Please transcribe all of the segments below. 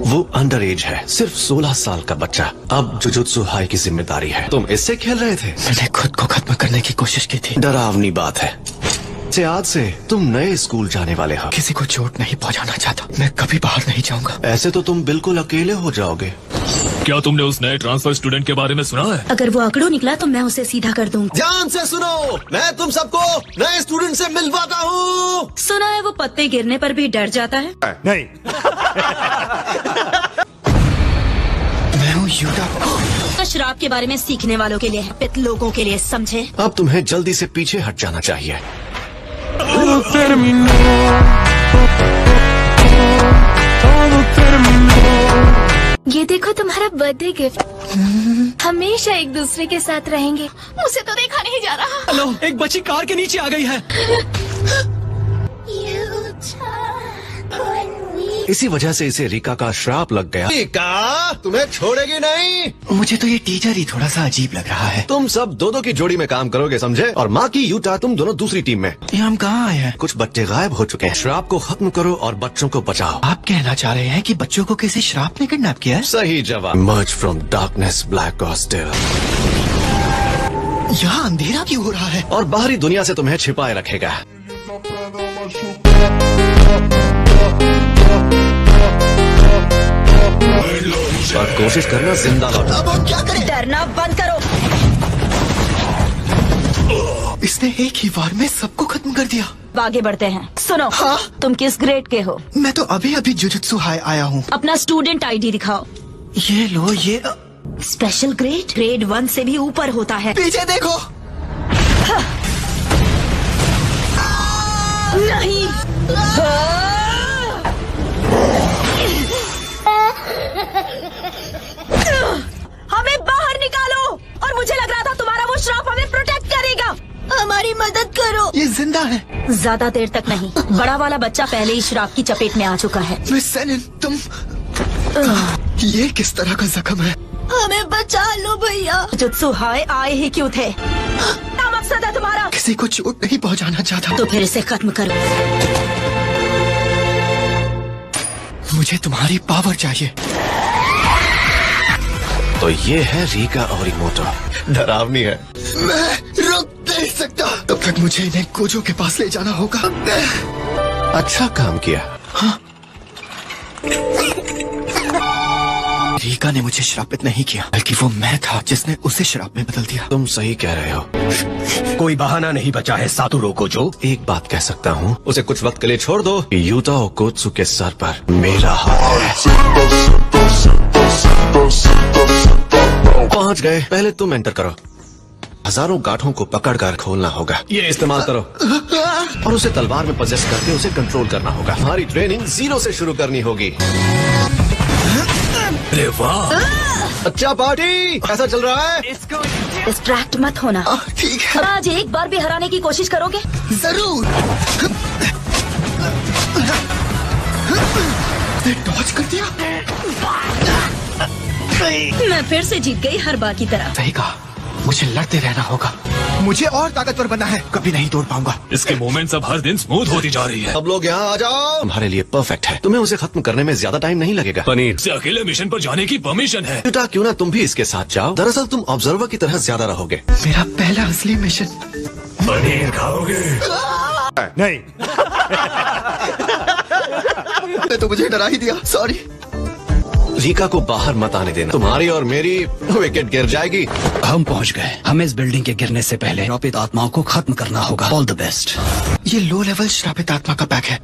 वो under as है, सिर्फ 16 साल का बच्चा। अब जुजुत्सु हाई की जिम्मेदारी है। तुम इससे खेल रहे थे? मैंने खुद को खत्म करने की कोशिश की थी। डरावनी बात है। आज से तुम नए स्कूल जाने वाले हो। किसी को चोट नहीं पहुंचाना चाहता। मैं कभी बाहर नहीं जाऊंगा। ऐसे तो तुम बिल्कुल अकेले हो जाओगे। क्या तुमने उस नए ट्रांसफर स्टूडेंट के बारे में सुना है? अगर वो आंकड़ों निकला तो मैं उसे सीधा कर दूंगा। ध्यान से सुनो, मैं तुम सबको नए स्टूडेंट से मिलवाता हूँ। सुना है वो पत्ते गिरने पर भी डर जाता है। नहीं। मैं हूँ यूटा। तो शराब के बारे में सीखने वालों के लिए है, पित लोगों के लिए, समझे? अब तुम्हें जल्दी से पीछे हट जाना चाहिए। ये देखो तुम्हारा बर्थडे गिफ्ट। हमेशा एक दूसरे के साथ रहेंगे। मुझे तो देखा नहीं जा रहा। हेलो, एक बच्ची कार के नीचे आ गई है। इसी वजह से इसे रिका का श्राप लग गया। रिका तुम्हें छोड़ेगी नहीं। मुझे तो ये टीचर ही थोड़ा सा अजीब लग रहा है। तुम सब दो की जोड़ी में काम करोगे, समझे? और माँ की यूटा, तुम दोनों दूसरी टीम में। ये हम कहाँ आए हैं? कुछ बच्चे गायब हो चुके हैं। श्राप को खत्म करो और बच्चों को बचाओ। आप कहना चाह रहे हैं कि बच्चों को किसी श्राप ने किडनैप किया है? सही जवाब। मर्ज फ्रॉम डार्कनेस ब्लैक और स्टिल। यहाँ अंधेरा क्यों हो रहा है? और बाहरी दुनिया से तुम्हें छिपाए रखेगा। और कोशिश करना जिंदा लौटा। अब हम क्या करें? डरना बंद करो। इसने एक ही बार में सबको खत्म कर दिया। आगे बढ़ते हैं। सुनो, हाँ? तुम किस ग्रेड के हो? मैं तो अभी अभी जुजुत्सु हाई आया हूँ। अपना स्टूडेंट आईडी दिखाओ। ये लो, ये स्पेशल ग्रेड, ग्रेड 1 से भी ऊपर होता है। पीछे देखो। नहीं। हमें बाहर निकालो। और मुझे लग रहा था तुम्हारा वो श्राप हमें प्रोटेक्ट करेगा। हमारी मदद करो। ये जिंदा है। ज्यादा देर तक नहीं। बड़ा वाला बच्चा पहले ही श्राप की चपेट में आ चुका है। मिस सेनिन, तुम ये किस तरह का जख्म है? हमें बचा लो भैया। जुत्सु हाय आए ही क्यों थे? क्या मकसद है तुम्हारा? किसी को चोट नहीं पहुंचाना चाहता। तो फिर इसे खत्म करो। मुझे तुम्हारी पावर चाहिए। तो ये है रिका और इमोटो। डरावनी है। मैं रुक नहीं सकता। तब तक मुझे इन्हें कोजो के पास ले जाना होगा। अच्छा काम किया। हाँ? रिका ने मुझे श्रापित नहीं किया, बल्कि वो मैं था जिसने उसे श्राप में बदल दिया। तुम सही कह रहे हो। कोई बहाना नहीं बचा है सातोरू कोजो। एक बात कह सकता हूँ, उसे कुछ वक्त के लिए छोड़ दो। यूटा ओकोत्सु के सर पर मेरा हाथ है। पहुँच गए। पहले तुम एंटर करो। हजारों गांठों को पकड़कर खोलना होगा। ये इस्तेमाल करो और उसे तलवार में पोजेस करके उसे कंट्रोल करना होगा। हमारी ट्रेनिंग 0 से शुरू करनी होगी। अरे वाह, अच्छा पार्टी कैसा चल रहा है? डिस्ट्रैक्ट मत होना। ठीक है। आज एक बार भी हराने की कोशिश करोगे? जरूर। डॉज कर दिया। मैं फिर से जीत गई, हर बार की तरह। सही कहा, मुझे लड़ते रहना होगा। मुझे और ताकतवर बनना है। कभी नहीं तोड़ पाऊंगा। इसके मूवमेंट्स अब हर दिन स्मूथ होती जा रही है। अब लोग यहाँ आ जाओ। तुम्हारे लिए परफेक्ट है। तुम्हें उसे खत्म करने में ज्यादा टाइम नहीं लगेगा। पनीर से अकेले मिशन पर जाने की परमिशन है। बेटा क्यों ना तुम भी इसके साथ जाओ। दरअसल तुम ऑब्जर्वर की तरह ज्यादा रहोगे। मेरा पहला असली मिशन। पनीर खाओगे? नहीं। तो मुझे डरा ही दिया। सॉरी। रिका को बाहर मत आने देना। तुम्हारी और मेरी विकेट गिर जाएगी। हम पहुंच गए। हमें इस बिल्डिंग के गिरने से पहले श्रापित आत्माओं को खत्म करना होगा। All the best. ये लो लेवल श्रापित आत्मा का पैक है।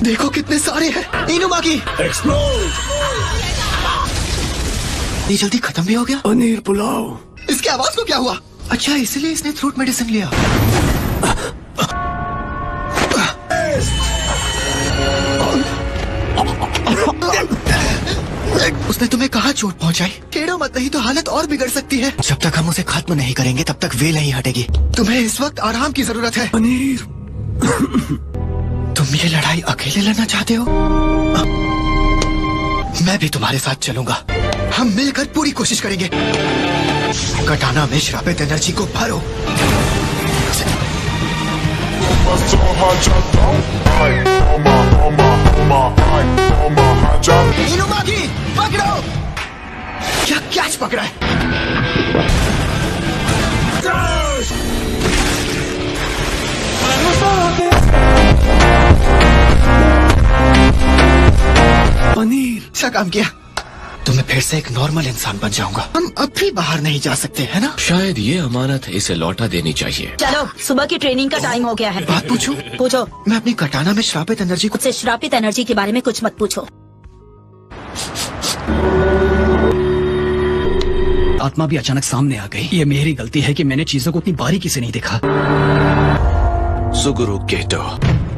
देखो कितने सारे हैं। इनुमाकी ये जल्दी खत्म भी हो गया। पनीर पुलाव। इसकी आवाज को क्या हुआ? अच्छा, इसलिए इसने थ्रोट मेडिसिन लिया। उसने तुम्हें कहाँ चोट पहुँचाई? टेढ़ो मत, नहीं तो हालत और बिगड़ सकती है। जब तक हम उसे खत्म नहीं करेंगे तब तक वे नहीं हटेगी। तुम्हें इस वक्त आराम की जरूरत है। पनीर। तुम ये लड़ाई अकेले लड़ना चाहते हो? मैं भी तुम्हारे साथ चलूंगा। हम मिलकर पूरी कोशिश करेंगे। कटाना में श्रापित एनर्जी को भरो। इनुमाकी कैच पकड़ा है। पनीर। अच्छा काम किया। तो मैं फिर से एक नॉर्मल इंसान बन जाऊंगा। हम अब भी बाहर नहीं जा सकते है ना? शायद ये अमानत इसे लौटा देनी चाहिए। चलो सुबह की ट्रेनिंग का टाइम हो गया है। बात पूछूं? पूछो। मैं अपनी कटाना में श्रापित एनर्जी को मुझसे श्रापित एनर्जी के बारे में कुछ मत पूछो। आत्मा भी अचानक सामने आ गई। ये मेरी गलती है कि मैंने चीजों को इतनी बारीकी से नहीं देखा। सुगुरु गेटो,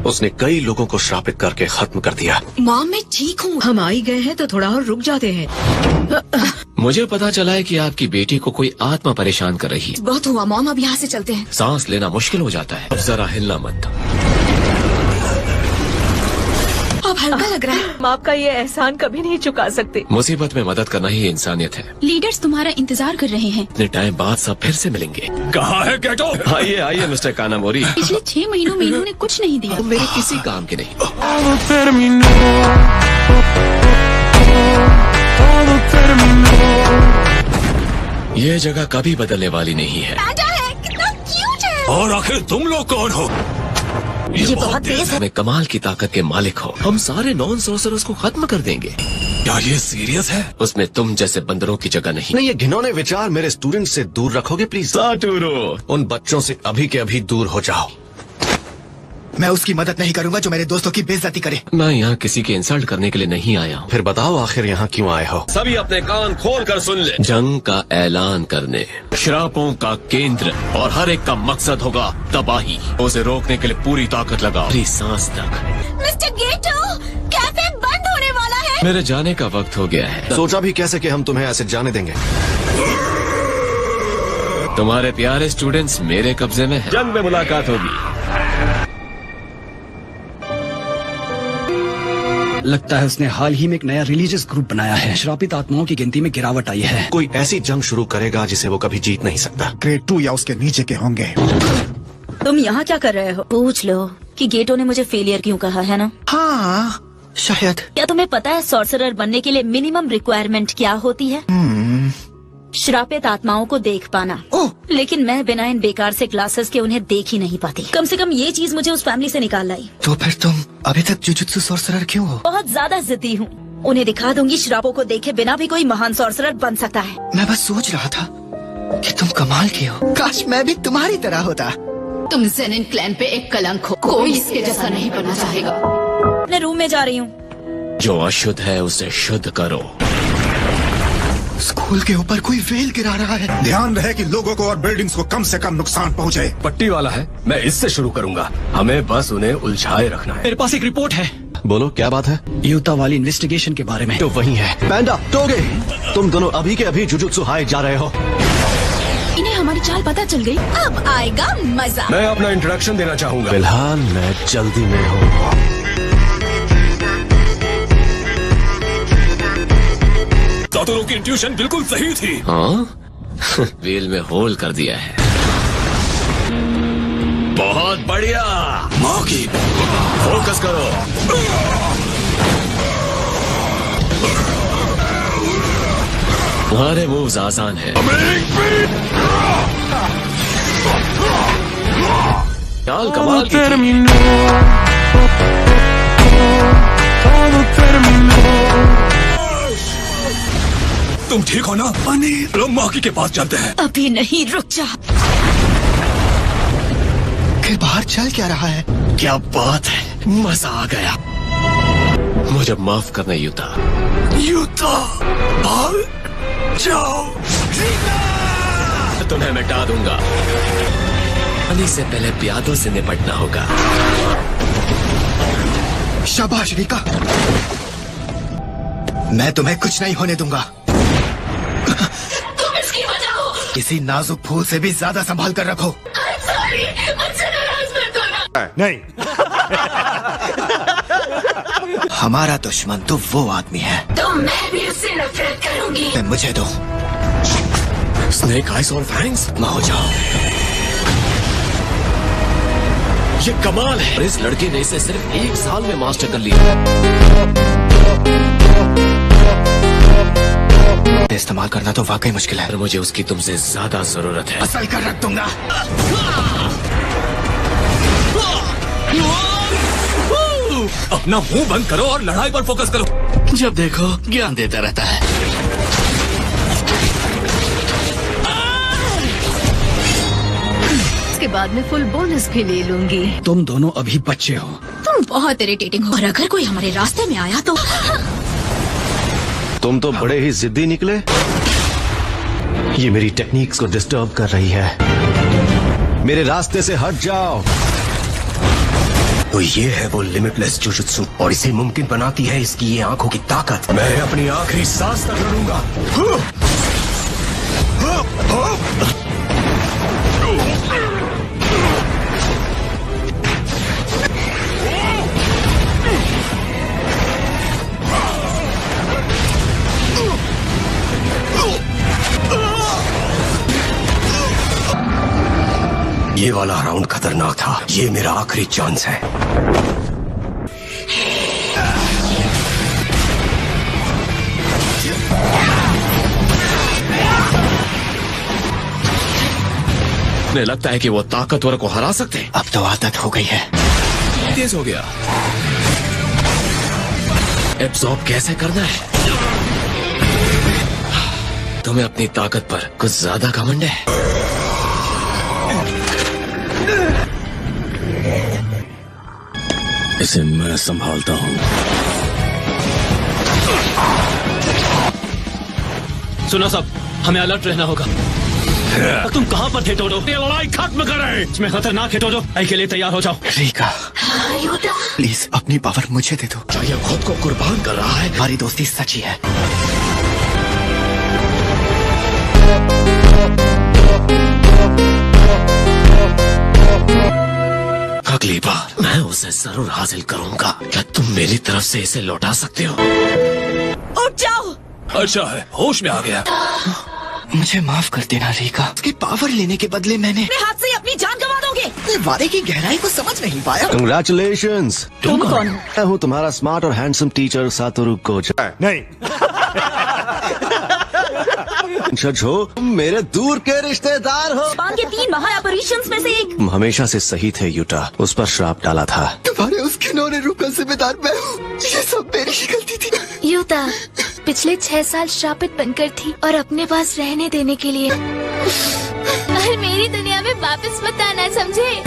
उसने कई लोगों को श्रापित करके खत्म कर दिया। माँ मैं ठीक हूँ। हम आ ही गए हैं तो थोड़ा और रुक जाते हैं। मुझे पता चला है कि आपकी बेटी को कोई आत्मा परेशान कर रही है। बहुत हुआ मॉम, अब यहाँ से चलते हैं। सांस लेना मुश्किल हो जाता है। अब जरा हिलना मत। अब हल्का लग रहा है। माँ का ये एहसान कभी नहीं चुका सकते। मुसीबत में मदद करना ही इंसानियत है। लीडर्स तुम्हारा इंतजार कर रहे हैं। इतने टाइम बाद सब फिर से मिलेंगे। कहाँ है गेटो? आइए आइए मिस्टर कानामोरी। पिछले 6 महीनों में इन्होंने कुछ नहीं दिया। तुम मेरे किसी काम के नहीं। ये जगह कभी बदलने वाली नहीं है। कितना क्यूट है। और आखिर तुम लोग कौन हो? ये बहुत तेज है। हमें कमाल की ताकत के मालिक हो। हम सारे नॉन सॉर्सरर्स को खत्म कर देंगे। क्या ये सीरियस है? उसमें तुम जैसे बंदरों की जगह नहीं। नहीं, ये घिनौने विचार मेरे स्टूडेंट से दूर रखोगे प्लीज। साटूरो, उन बच्चों से अभी के अभी दूर हो जाओ। मैं उसकी मदद नहीं करूंगा जो मेरे दोस्तों की बेइज्जती करे। मैं यहाँ किसी की इंसल्ट करने के लिए नहीं आया हूँ। फिर बताओ आखिर यहाँ क्यों आए हो? सभी अपने कान खोल कर सुन ले। जंग का ऐलान करने, श्रापों का केंद्र और हर एक का मकसद होगा तबाही। उसे रोकने के लिए पूरी ताकत लगाओ, पूरी सांस तक। मिस्टर गेटो, कैफे बंद होने वाला है। मेरे जाने का वक्त हो गया है। सोचा भी कैसे कि हम तुम्हें ऐसे जाने देंगे। तुम्हारे प्यारे स्टूडेंट्स मेरे कब्जे में हैं। जंग में मुलाकात होगी। लगता है उसने हाल ही में एक नया रिलीजियस ग्रुप बनाया है। श्रापित आत्माओं की गिनती में गिरावट आई है। कोई ऐसी जंग शुरू करेगा जिसे वो कभी जीत नहीं सकता। ग्रेड 2 या उसके नीचे के होंगे। तुम यहाँ क्या कर रहे हो? पूछ लो कि गेटो ने मुझे फेलियर क्यों कहा है ना? हाँ शायद। क्या तुम्हें पता है सॉर्सरर बनने के लिए मिनिमम रिक्वायरमेंट क्या होती है? श्रापित आत्माओं को देख पाना। ओह! लेकिन मैं बिना इन बेकार से क्लासेस के उन्हें देख ही नहीं पाती। कम से कम ये चीज मुझे उस फैमिली से निकाल लाई। तो फिर तुम अभी तक जुजुत्सु सॉर्सरर क्यों हो? बहुत ज्यादा जिद्दी हूँ। उन्हें दिखा दूंगी श्रापों को देखे बिना भी कोई महान सॉर्सरर बन सकता है। मैं बस सोच रहा था कि तुम कमाल की हो। काश मैं भी तुम्हारी तरह होता। तुम जेनिन क्लैन पे एक कलंक हो। कोई इसके जैसा नहीं बनना चाहेगा। अपने रूम में जा रही हूँ। जो अशुद्ध है उसे शुद्ध करो। स्कूल के ऊपर कोई वेल गिरा रहा है। ध्यान रहे कि लोगों को और बिल्डिंग्स को कम से कम नुकसान पहुंचे। पट्टी वाला है, मैं इससे शुरू करूंगा। हमें बस उन्हें उलझाए रखना है। मेरे पास एक रिपोर्ट है बोलो क्या बात है? यूता वाली इन्वेस्टिगेशन के बारे में। तो वही है। पैंडा, टोगे, तुम दोनों अभी के अभी जुजुत्सु हाई जा रहे हो। इन्हें हमारी चाल पता चल गई। अब आएगा मजा। मैं अपना इंट्रोडक्शन देना चाहूंगा। फिलहाल मैं जल्दी में हूँ। सातों की इंट्यूशन बिल्कुल सही थी। हाँ? व्हील में होल कर दिया है। बहुत बढ़िया। माँ की फोकस करो। तुम्हारे मूव्स आसान है। चाल कमाल की थी। तुम ठीक हो ना? पनीर। लोग माकी के पास चलते हैं। अभी नहीं, रुक जा। फिर बाहर चल क्या रहा है? क्या बात है, मजा आ गया। मुझे माफ करना यूता। यूता, भाग जाओ। तुम्हें मिटा दूंगा। आने से पहले प्यादों से निपटना होगा। शाबाश रिका, मैं तुम्हें कुछ नहीं होने दूंगा। तुम इसकी वजह हो। किसी नाजुक फूल से भी ज्यादा संभाल कर रखो। सॉरी, मुझसे नाराज मत होना। नहीं, हमारा दुश्मन तो वो आदमी है। तो मैं भी उससे नफरत करूंगी। मुझे दो। स्नेक आइज और फैंग्स हो जाओ। ये कमाल है। और इस लड़के ने इसे सिर्फ 1 साल में मास्टर कर लिया। इस्तेमाल करना तो वाकई मुश्किल है। पर मुझे उसकी तुमसे ज्यादा जरूरत है। असल कर रख दूंगा। अपना मुंह बंद करो और लड़ाई पर फोकस करो। जब देखो ज्ञान देता रहता है। इसके बाद में फुल बोनस भी ले लूंगी। तुम दोनों अभी बच्चे हो। तुम बहुत इरिटेटिंग हो और अगर कोई हमारे रास्ते में आया तो तुम तो बड़े ही जिद्दी निकले। ये मेरी टेक्निक्स को डिस्टर्ब कर रही है। मेरे रास्ते से हट जाओ। तो ये है वो लिमिटलेस जुजुत्सु और इसे मुमकिन बनाती है इसकी ये आंखों की ताकत। मैं अपनी आखिरी सांस तक लड़ूंगा। ये वाला राउंड खतरनाक था। ये मेरा आखिरी चांस है। मुझे लगता है कि वो ताकतवर को हरा सकते हैं। अब तो आदत हो गई है। तेज हो गया। एब्जॉर्ब कैसे करना है? तुम्हें अपनी ताकत पर कुछ ज्यादा घमंड है। इसे मैं संभालता हूँ। सुनो सब, हमें अलर्ट रहना होगा। तुम कहाँ पर थे टोडो? ये लड़ाई खत्म करें। इसमें खतरनाक है टोडो। आई के लिए तैयार हो जाओ। रीका प्लीज अपनी पावर मुझे दे दो। क्या ये खुद को कुर्बान कर रहा है? हमारी दोस्ती सच्ची है। अगली बार मैं उसे जरूर हासिल करूंगा। क्या तुम मेरी तरफ से इसे लौटा सकते हो? उठ जाओ। अच्छा है, होश में आ गया। मुझे माफ कर देना रीका। उसकी पावर लेने के बदले मैंने मेरे हाथ से ही अपनी जान गंवा दोगे। वादे की गहराई को समझ नहीं पाया। कंग्रेचुलेशंस। तुम कौन हो? मैं हूँ तुम्हारा स्मार्ट और हैंडसम टीचर सातोरु कोचा। नहीं, हो तुम मेरे दूर के रिश्तेदार हो। जापान के 3 महा ऑपरेशंस में से एक। तुम हमेशा से सही थे यूटा। उस पर श्राप डाला था। तुम्हारे उस घिनौने रूप का जिम्मेदार मैं हूँ। ये सब मेरी ही गलती थी। यूता पिछले 6 साल श्रापित बनकर थी और अपने पास रहने देने के लिए और मेरी दुनिया में वापस मत आना, समझे?